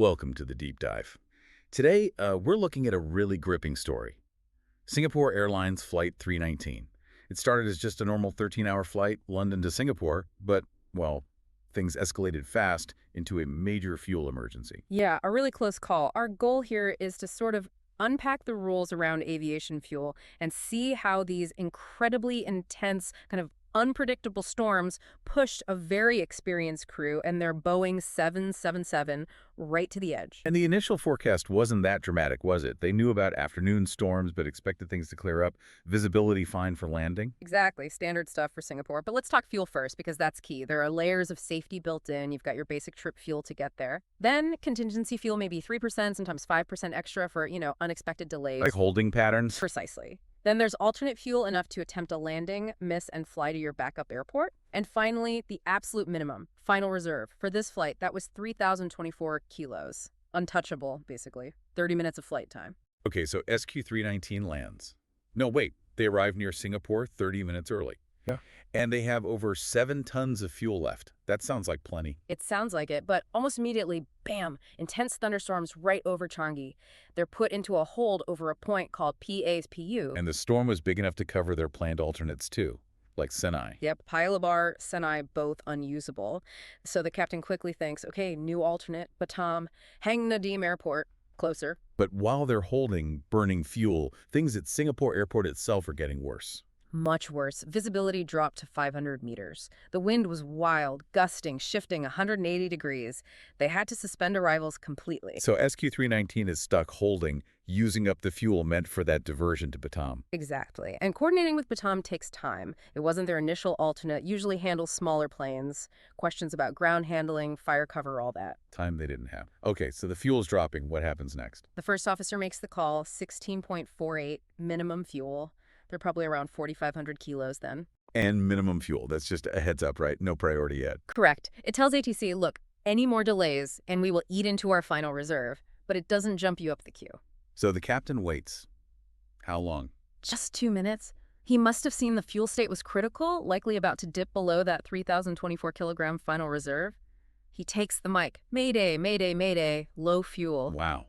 Welcome to the deep dive. Today, we're looking at a really gripping story. Singapore Airlines Flight 319. It started as just a normal 13-hour flight, London to Singapore, but, well, things escalated fast into a major fuel emergency. Yeah, a really close call. Our goal here is to sort of unpack the rules around aviation fuel and see how these incredibly intense, kind of unpredictable storms pushed a very experienced crew and their Boeing 777 right to the edge. And the initial forecast wasn't that dramatic, was it? They knew about afternoon storms, but expected things to clear up. Visibility fine for landing. Exactly, standard stuff for Singapore. But let's talk fuel first because that's key. There are layers of safety built in. You've got your basic trip fuel to get there. Then contingency fuel, maybe 3%, sometimes 5% extra for, unexpected delays. Like holding patterns. Precisely. Then there's alternate fuel enough to attempt a landing, miss, and fly to your backup airport. And finally, the absolute minimum, final reserve. For this flight, that was 3,024 kilos. Untouchable, basically. 30 minutes of flight time. Okay, so SQ319 lands. No, wait. They arrive near Singapore 30 minutes early. Yeah. And they have over 7 tons of fuel left. That sounds like plenty. It sounds like it, but almost immediately, bam, intense thunderstorms right over Changi. They're put into a hold over a point called PASPU. And the storm was big enough to cover their planned alternates too, like Senai. Yep, Paya Senai, both unusable. So the captain quickly thinks, okay, new alternate, Batam, Hang Nadim Airport, closer. But while they're holding burning fuel, things at Singapore Airport itself are getting worse. Much worse. Visibility dropped to 500 meters. The wind was wild, gusting, shifting 180 degrees. They had to suspend arrivals completely. So SQ319 is stuck holding, using up the fuel meant for that diversion to Batam. Exactly. And coordinating with Batam takes time. It wasn't their initial alternate, usually handles smaller planes, questions about ground handling, fire cover, all that. Time they didn't have. Okay, so the fuel's dropping. What happens next? The first officer makes the call, 16.48 minimum fuel. They're probably around 4,500 kilos then. And minimum fuel. That's just a heads up, right? No priority yet. Correct. It tells ATC, look, any more delays and we will eat into our final reserve, but it doesn't jump you up the queue. So the captain waits. How long? Just 2 minutes. He must have seen the fuel state was critical, likely about to dip below that 3,024 kilogram final reserve. He takes the mic. Mayday, mayday, mayday, low fuel. Wow.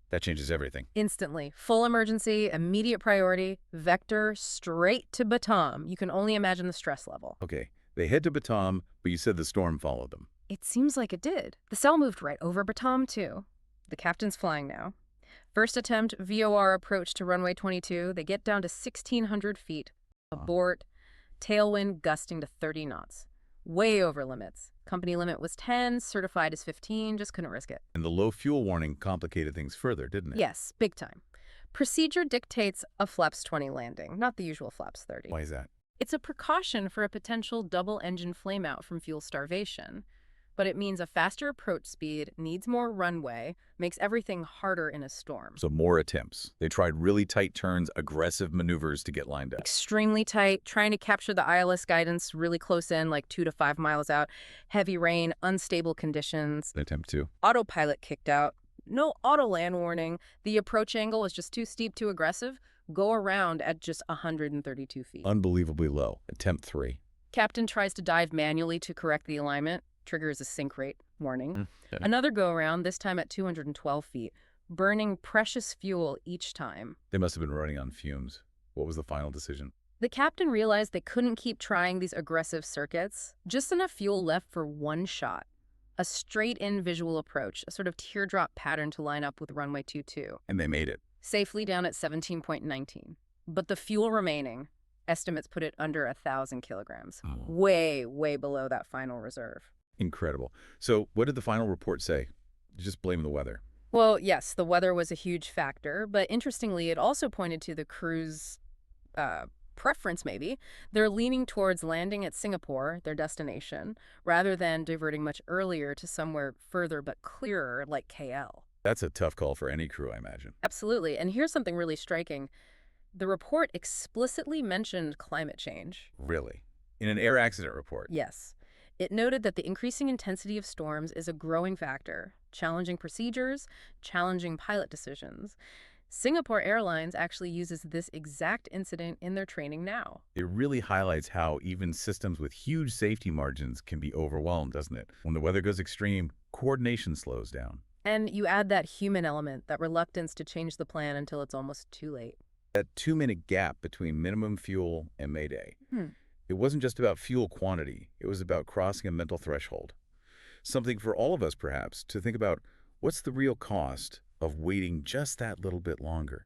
That changes everything. Instantly. Full emergency, immediate priority, vector straight to Batam. You can only imagine the stress level. Okay, they head to Batam, but you said the storm followed them. It seems like it did. The cell moved right over Batam, too. The captain's flying now. First attempt, VOR approach to runway 22. They get down to 1,600 feet. Abort. Tailwind gusting to 30 knots. Way over limits. Company limit was 10, certified as 15, just couldn't risk it. And the low fuel warning complicated things further, didn't it? Yes, big time. Procedure dictates a flaps 20 landing, not the usual flaps 30. Why is that? It's a precaution for a potential double-engine flameout from fuel starvation. But it means a faster approach speed, needs more runway, makes everything harder in a storm. So more attempts. They tried really tight turns, aggressive maneuvers to get lined up. Extremely tight, trying to capture the ILS guidance really close in, like 2 to 5 miles out. Heavy rain, unstable conditions. Attempt 2. Autopilot kicked out. No auto land warning. The approach angle was just too steep, too aggressive. Go around at just 132 feet. Unbelievably low. Attempt 3. Captain tries to dive manually to correct the alignment. Triggers a sink rate warning. Another go-around, this time at 212 feet, burning precious fuel each time. They must have been running on fumes. What was the final decision? The captain realized they couldn't keep trying these aggressive circuits. Just enough fuel left for one shot. A straight-in visual approach, a sort of teardrop pattern to line up with runway 22. And they made it. Safely down at 17.19. But the fuel remaining, estimates put it under 1,000 kilograms. Oh. Way, way below that final reserve. Incredible. So what did the final report say? Just blame the weather. Well, yes, the weather was a huge factor, but interestingly, it also pointed to the crew's preference, maybe. They're leaning towards landing at Singapore, their destination, rather than diverting much earlier to somewhere further but clearer like KL. That's a tough call for any crew, I imagine. Absolutely. And here's something really striking. The report explicitly mentioned climate change. Really? In an air accident report? Yes. It noted that the increasing intensity of storms is a growing factor, challenging procedures, challenging pilot decisions. Singapore Airlines actually uses this exact incident in their training now. It really highlights how even systems with huge safety margins can be overwhelmed, doesn't it? When the weather goes extreme, coordination slows down. And you add that human element, that reluctance to change the plan until it's almost too late. That 2-minute gap between minimum fuel and Mayday. Hmm. It wasn't just about fuel quantity. It was about crossing a mental threshold. Something for all of us, perhaps, to think about: what's the real cost of waiting just that little bit longer?